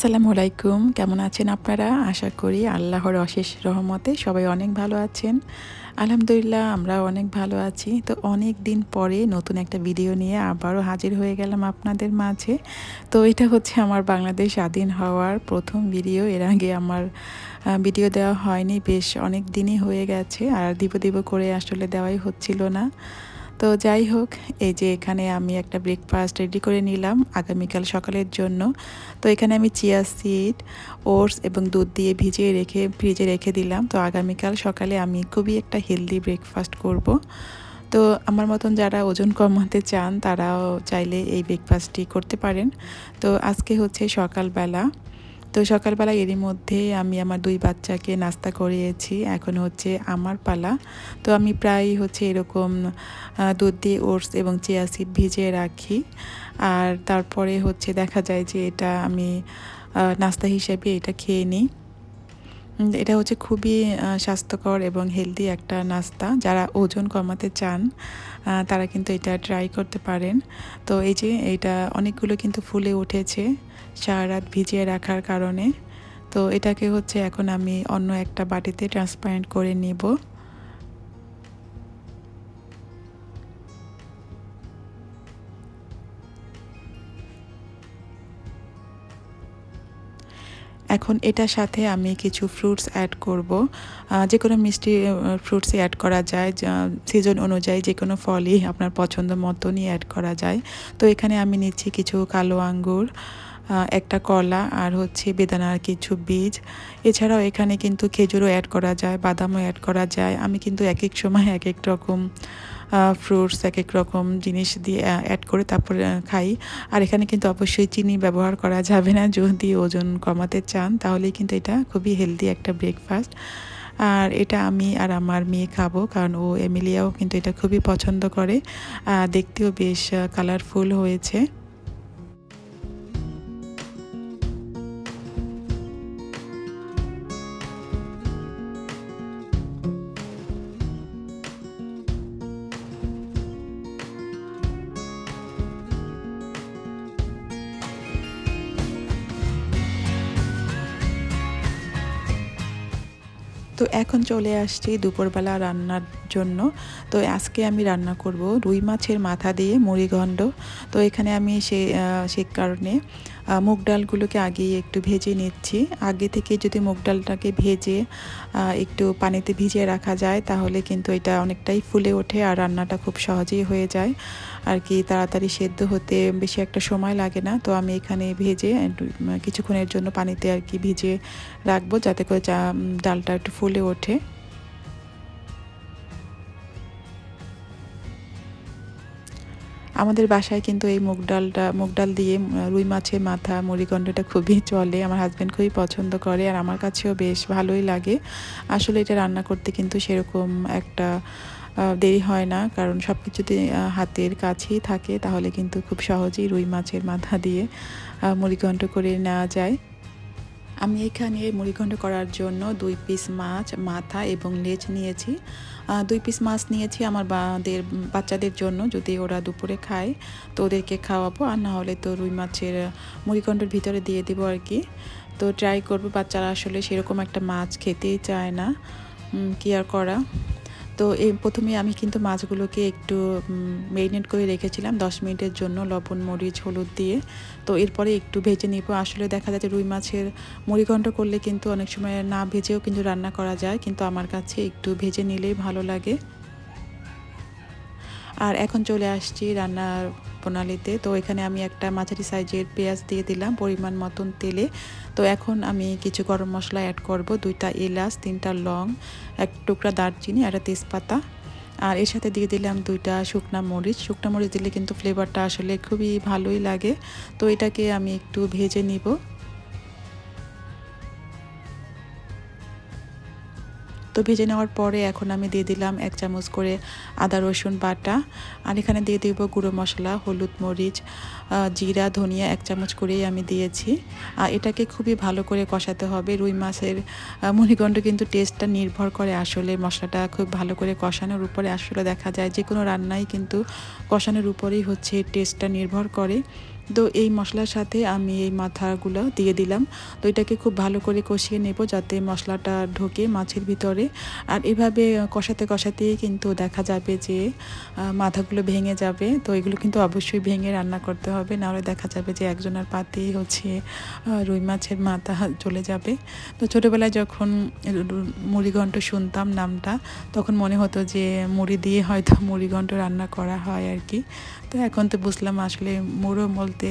আসসালামু আলাইকুম, কেমন আছেন আপনারা? আশা করি আল্লাহর অশেষ রহমতে সবাই অনেক ভালো আছেন। আলহামদুলিল্লাহ আমরাও অনেক ভালো আছি। তো অনেক দিন পরে নতুন একটা ভিডিও নিয়ে আবারও হাজির হয়ে গেলাম আপনাদের মাঝে। তো এটা হচ্ছে আমার বাংলাদেশ স্বাধীন হওয়ার প্রথম ভিডিও। এর আগে আমার ভিডিও দেওয়া হয়নি, বেশ অনেক দিনই হয়ে গেছে, আর দিব করে আসলে দেওয়াই হচ্ছিল না। তো যাই হোক, এই যে এখানে আমি একটা ব্রেকফাস্ট রেডি করে নিলাম আগামীকাল সকালের জন্য। তো এখানে আমি চিয়া সিড, ওটস এবং দুধ দিয়ে ভিজিয়ে রেখে ফ্রিজে রেখে দিলাম। তো আগামীকাল সকালে আমি খুবই একটা হেলদি ব্রেকফাস্ট করব। তো আমার মতন যারা ওজন কমাতে চান তারাও চাইলে এই ব্রেকফাস্টটি করতে পারেন। তো আজকে হচ্ছে সকালবেলা। তো সকালবেলা এরই মধ্যে আমি আমার 2 বাচ্চাকে নাস্তা করিয়েছি। এখন হচ্ছে আমার পালা। তো আমি প্রায় হচ্ছে এরকম দুধ দিয়ে ওটস এবং চিয়া সিড ভিজিয়ে রাখি, আর তারপরে হচ্ছে দেখা যায় যে এটা আমি নাস্তা হিসেবে এটা খেয়ে নিই। এটা হচ্ছে খুবই স্বাস্থ্যকর এবং হেলদি একটা নাস্তা। যারা ওজন কমাতে চান তারা কিন্তু এটা ট্রাই করতে পারেন। তো এই যে এটা অনেকগুলো কিন্তু ফুলে উঠেছে সারা রাত ভিজিয়ে রাখার কারণে। তো এটাকে হচ্ছে এখন আমি অন্য একটা বাটিতে ট্রান্সপারেন্ট করে নিব। এখন এটার সাথে আমি কিছু ফ্রুটস অ্যাড করব। যে কোনো মিষ্টি ফ্রুটসই অ্যাড করা যায়, সিজন অনুযায়ী যে কোনো ফলই আপনার পছন্দ মতনই অ্যাড করা যায়। তো এখানে আমি নিচ্ছি কিছু কালো আঙ্গুর, একটা কলা, আর হচ্ছে বেদানার কিছু বীজ। এছাড়াও এখানে কিন্তু খেজুরও অ্যাড করা যায়, বাদামও অ্যাড করা যায়। আমি কিন্তু এক এক সময় এক এক রকম ফ্রুটস এক এক রকম জিনিস দিয়ে অ্যাড করে তারপরে খাই। আর এখানে কিন্তু অবশ্যই চিনি ব্যবহার করা যাবে না। যদি ওজন কমাতে চান তাহলেই কিন্তু এটা খুবই হেলদি একটা ব্রেকফাস্ট। আর এটা আমি আর আমার মেয়ে খাবো, কারণ ও এমিলিয়াও কিন্তু এটা খুবই পছন্দ করে। দেখতেও বেশ কালারফুল হয়েছে। তো এখন চলে আসছি দুপুরবেলা রান্নার জন্য। তো আজকে আমি রান্না করব রুই মাছের মাথা দিয়ে মুড়িঘণ্ট। তো এখানে আমি সে কারণে মুগ ডালগুলোকে আগেই একটু ভেজে নিচ্ছি। আগে থেকে যদি মুগ ডালটাকে ভেজে একটু পানিতে ভিজিয়ে রাখা যায় তাহলে কিন্তু এটা অনেকটাই ফুলে ওঠে, আর রান্নাটা খুব সহজেই হয়ে যায় আর কি, তাড়াতাড়ি সেদ্ধ হতে বেশি একটা সময় লাগে না। তো আমি এখানে ভেজে কিছুক্ষণের জন্য পানিতে আর কি ভিজিয়ে রাখবো, যাতে করে ডালটা একটু ফুলে ওঠে। আমাদের বাসায় কিন্তু এই মুগ ডাল দিয়ে রুই মাছের মাথা মুড়িঘণ্টটা খুবই চলে। আমার হাজব্যান্ড খুবই পছন্দ করে, আর আমার কাছেও বেশ ভালোই লাগে। আসলে এটা রান্না করতে কিন্তু সেরকম একটা দেরি হয় না, কারণ সব কিছুতে হাতের কাছেই থাকে, তাহলে কিন্তু খুব সহজেই রুই মাছের মাথা দিয়ে মুড়িঘণ্ট করে নেওয়া যায়। আমি এখানে মুড়িঘণ্ট করার জন্য 2 পিস মাছ, মাথা এবং লেজ নিয়েছি। 2 পিস মাছ নিয়েছি আমার বাচ্চাদের জন্য, যদি ওরা দুপুরে খায় তো ওদেরকে খাওয়াবো, আর না হলে তো রুই মাছের মুড়িঘণ্টের ভিতরে দিয়ে দেবো আর কি। তো ট্রাই করবো, বাচ্চারা আসলে সেরকম একটা মাছ খেতেই চায় না, কি আর করা। তো প্রথমে আমি কিন্তু মাছগুলোকে একটু ম্যারিনেট করে রেখেছিলাম 10 মিনিটের জন্য লবণ, মরিচ, হলুদ দিয়ে। তো এরপরে একটু ভেজে নিব। আসলে দেখা যায় যে রুই মাছের মুড়িঘণ্ট করলে কিন্তু অনেক সময় না ভেজেও কিন্তু রান্না করা যায়, কিন্তু আমার কাছে একটু ভেজে নিলেই ভালো লাগে। আর এখন চলে আসছি রান্নার প্রণালীতে। তো এখানে আমি একটা মাঝারি সাইজের পেঁয়াজ দিয়ে দিলাম পরিমাণ মতন তেলে। তো এখন আমি কিছু গরম মশলা অ্যাড করব, 2টা এলাচ, 3টা লং, 1 টুকরা দারচিনি, আর একটা তেজপাতা। আর এর সাথে দিয়ে দিলাম 2টা শুকনা মরিচ। শুকনা মরিচ দিলে কিন্তু ফ্লেভারটা আসলে খুবই ভালোই লাগে। তো এটাকে আমি একটু ভেজে নিব। তো ভেজে নেওয়ার পরে এখন আমি দিয়ে দিলাম 1 চামচ করে আদা রসুন বাটা, আর এখানে দিয়ে দিব গুঁড়ো মশলা, হলুদ, মরিচ, জিরা, ধনিয়া 1 চামচ করেই আমি দিয়েছি। আর এটাকে খুবই ভালো করে কষাতে হবে। রুই মাছের মুড়িঘণ্ট কিন্তু টেস্টটা নির্ভর করে আসলে মশলাটা খুব ভালো করে কষানোর উপরে। আসলে দেখা যায় যে কোনো রান্নাই কিন্তু কষানোর উপরেই হচ্ছে টেস্টটা নির্ভর করে। তো এই মশলার সাথে আমি এই মাথাগুলো দিয়ে দিলাম। তো এটাকে খুব ভালো করে কষিয়ে নেব যাতে মশলাটা ঢোকে মাছের ভিতরে। আর এভাবে কষাতে কষাতেই কিন্তু দেখা যাবে যে মাথাগুলো ভেঙে যাবে। তো এগুলো কিন্তু অবশ্যই ভেঙে রান্না করতে হবে, নাহলে দেখা যাবে যে একজনের পাতেই হচ্ছে রুই মাছের মাথা চলে যাবে। তো ছোটোবেলায় যখন মুড়িঘণ্ট শুনতাম নামটা, তখন মনে হতো যে মুড়ি দিয়ে হয়তো মুড়িঘণ্ট রান্না করা হয় আর কি। তো এখন তো বুঝলাম আসলে মুড়ো বলতে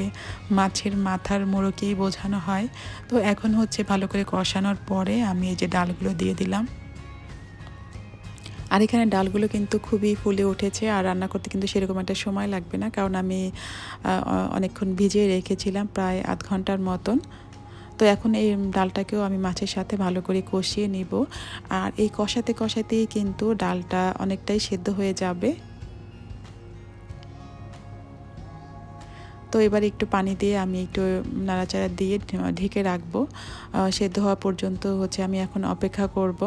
মাছের মাথার মুড়োকেই বোঝানো হয়। তো এখন হচ্ছে ভালো করে কষানোর পরে আমি এই যে ডালগুলো দিয়ে দিলাম। আর এখানে ডালগুলো কিন্তু খুবই ফুলে উঠেছে, আর রান্না করতে কিন্তু সেরকম একটা সময় লাগবে না, কারণ আমি অনেকক্ষণ ভিজিয়ে রেখেছিলাম, প্রায় আধ ঘন্টার মতন। তো এখন এই ডালটাকেও আমি মাছের সাথে ভালো করে কষিয়ে নিব। আর এই কষাতে কষাতেই কিন্তু ডালটা অনেকটাই সেদ্ধ হয়ে যাবে। তো এবার একটু পানি দিয়ে আমি একটু নাড়াচাড়া দিয়ে ঢেকে রাখবো। সেদ্ধ হওয়া পর্যন্ত হচ্ছে আমি এখন অপেক্ষা করব।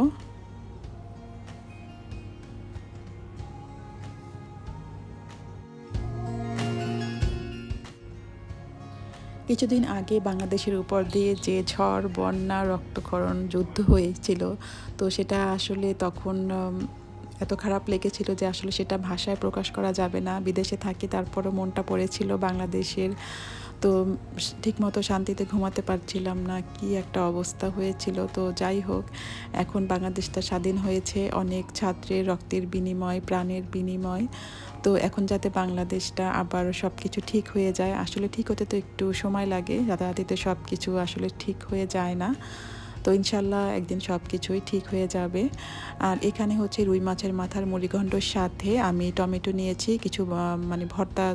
কিছুদিন আগে বাংলাদেশের উপর দিয়ে যে ঝড়, বন্যা, রক্তক্ষরণ, যুদ্ধ হয়েছিল, তো সেটা আসলে তখন এত খারাপ লেগেছিল যে আসলে সেটা ভাষায় প্রকাশ করা যাবে না। বিদেশে থাকি, তারপরও মনটা পড়েছিল বাংলাদেশের। তো ঠিকমতো শান্তিতে ঘুমাতে পারছিলাম না, কি একটা অবস্থা হয়েছিল। তো যাই হোক, এখন বাংলাদেশটা স্বাধীন হয়েছে অনেক ছাত্রের রক্তের বিনিময়, প্রাণের বিনিময়। তো এখন যাতে বাংলাদেশটা আবার সব কিছু ঠিক হয়ে যায়, আসলে ঠিক হতে তো একটু সময় লাগে, রাতারাতিতে সব কিছু আসলে ঠিক হয়ে যায় না। তো ইনশাল্লাহ একদিন সব কিছুই ঠিক হয়ে যাবে। আর এখানে হচ্ছে রুই মাছের মাথার মুড়িঘণ্টর সাথে আমি টমেটো নিয়েছি, কিছু মানে ভর্তা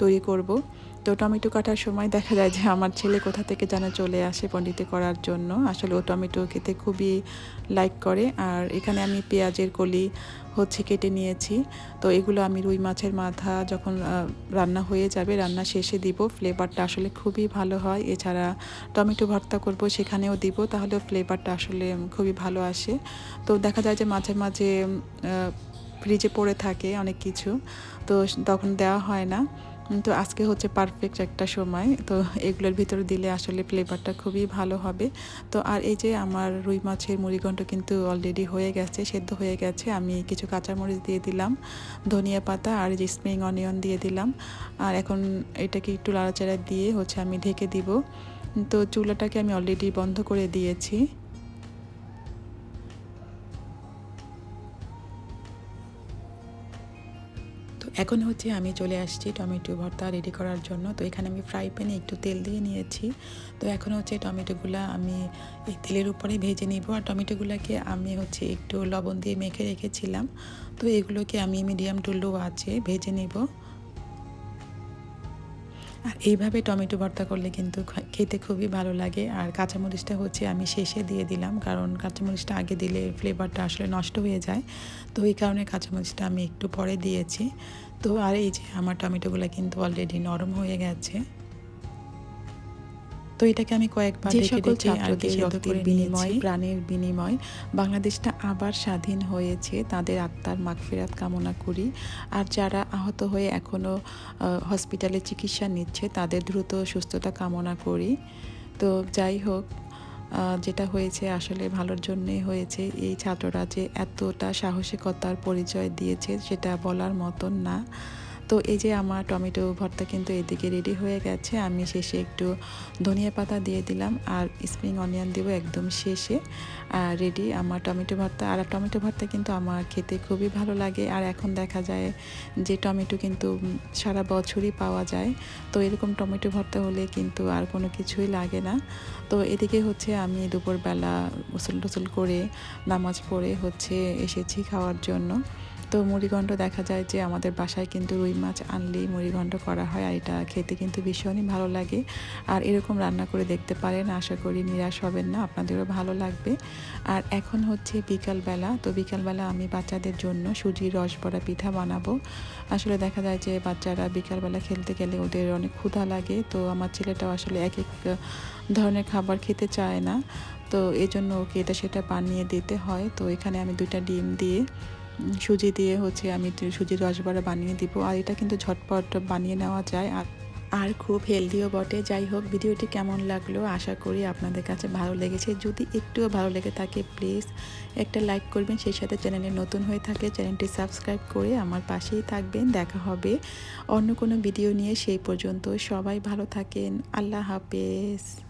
তৈরি করব। তো টমেটো কাটার সময় দেখা যায় যে আমার ছেলে কোথা থেকে যেন চলে আসে পণ্ডিতি করার জন্য। আসলে ও টমেটো খেতে খুবই লাইক করে। আর এখানে আমি পেঁয়াজের কলি হচ্ছে কেটে নিয়েছি। তো এগুলো আমি রুই মাছের মাথা যখন রান্না হয়ে যাবে, রান্না শেষে দিব, ফ্লেভারটা আসলে খুবই ভালো হয়। এছাড়া টমেটো ভর্তা করব, সেখানেও দিব, তাহলেও ফ্লেভারটা আসলে খুবই ভালো আসে। তো দেখা যায় যে মাঝে মাঝে ফ্রিজে পড়ে থাকে অনেক কিছু, তো তখন দেওয়া হয় না। তো আজকে হচ্ছে পারফেক্ট একটা সময়, তো এগুলোর ভিতরে দিলে আসলে ফ্লেভারটা খুবই ভালো হবে। তো আর এই যে আমার রুই মাছের মুড়িঘণ্ট কিন্তু অলরেডি হয়ে গেছে, সেদ্ধ হয়ে গেছে। আমি কিছু কাঁচামরিচ দিয়ে দিলাম, ধনিয়া পাতা আর যে স্প্রিং অনিয়ন দিয়ে দিলাম। আর এখন এটাকে একটু নাড়াচাড়া দিয়ে হচ্ছে আমি ঢেকে দিব। তো চুলাটাকে আমি অলরেডি বন্ধ করে দিয়েছি। এখন হচ্ছে আমি চলে আসছি টমেটো ভর্তা রেডি করার জন্য। তো এখানে আমি ফ্রাই প্যানে একটু তেল দিয়ে নিয়েছি। তো এখন হচ্ছে টমেটোগুলো আমি এই তেলের উপরে ভেজে নিব। আর টমেটোগুলোকে আমি হচ্ছে একটু লবণ দিয়ে মেখে রেখেছিলাম। তো এগুলোকে আমি মিডিয়াম টু লো আঁচে ভেজে নিব। আর এইভাবে টমেটো ভর্তা করলে কিন্তু খেতে খুবই ভালো লাগে। আর কাঁচামরিচটা হচ্ছে আমি শেষে দিয়ে দিলাম, কারণ কাঁচামরিচটা আগে দিলে ফ্লেভারটা আসলে নষ্ট হয়ে যায়। তো এই কারণে কাঁচামরিচটা আমি একটু পরে দিয়েছি। তো আর এই যে আমার টমেটোগুলো কিন্তু অলরেডি নরম হয়ে গেছে। তো এটাকে আমি কয়েকবার যে ঢেকে সকল রেখে ছাত্রদের রক্তের বিনিময়, প্রাণের বিনিময় বাংলাদেশটা আবার স্বাধীন হয়েছে, তাদের আত্মার মাগফিরাত কামনা করি। আর যারা আহত হয়ে এখনও হসপিটালে চিকিৎসা নিচ্ছে, তাদের দ্রুত সুস্থতা কামনা করি। তো যাই হোক, যেটা হয়েছে আসলে ভালোর জন্যই হয়েছে। এই ছাত্ররা যে এতটা সাহসিকতার পরিচয় দিয়েছে সেটা বলার মতন না। তো এই যে আমার টমেটো ভর্তা কিন্তু এদিকে রেডি হয়ে গেছে। আমি শেষে একটু ধনিয়া পাতা দিয়ে দিলাম, আর স্প্রিং অনিয়ন দেবো একদম শেষে। আর রেডি আমার টমেটো ভর্তা। আর টমেটো ভর্তা কিন্তু আমার খেতে খুবই ভালো লাগে। আর এখন দেখা যায় যে টমেটো কিন্তু সারা বছরই পাওয়া যায়। তো এরকম টমেটো ভর্তা হলে কিন্তু আর কোনো কিছুই লাগে না। তো এদিকে হচ্ছে আমি দুপুরবেলা গোসল টোসল করে নামাজ পড়ে হচ্ছে এসেছি খাওয়ার জন্য। তো মুড়িঘণ্ট দেখা যায় যে আমাদের বাসায় কিন্তু রুই মাছ আনলেই মুড়িঘণ্ট করা হয়, আর এটা খেতে কিন্তু ভীষণই ভালো লাগে। আর এরকম রান্না করে দেখতে পারেন, আশা করি নিরাশ হবেন না, আপনাদেরও ভালো লাগবে। আর এখন হচ্ছে বিকালবেলা। তো বিকালবেলা আমি বাচ্চাদের জন্য সুজির রসবড়া পিঠা বানাবো। আসলে দেখা যায় যে বাচ্চারা বিকালবেলা খেলতে গেলে ওদের অনেক ক্ষুধা লাগে। তো আমার ছেলেটাও আসলে এক এক ধরনের খাবার খেতে চায় না, তো এই জন্য ওকে এটা সেটা বানিয়ে দিতে হয়। তো এখানে আমি 2টা ডিম দিয়ে সুজি দিয়ে হচ্ছে আমি সুজির রসবড়া বানিয়ে দিব। আর এটা কিন্তু ঝটপট বানিয়ে নেওয়া যায়। আর আর খুব হেলদিও বটে। যাই হোক, ভিডিওটি কেমন লাগলো আশা করি আপনাদের কাছে ভালো লেগেছে। যদি একটুও ভালো লেগে থাকে প্লিজ একটা লাইক করবেন, সেই সাথে চ্যানেলে নতুন হয়ে থাকে চ্যানেলটি সাবস্ক্রাইব করে আমার পাশেই থাকবেন। দেখা হবে অন্য কোনো ভিডিও নিয়ে, সেই পর্যন্ত সবাই ভালো থাকেন। আল্লাহ হাফেজ।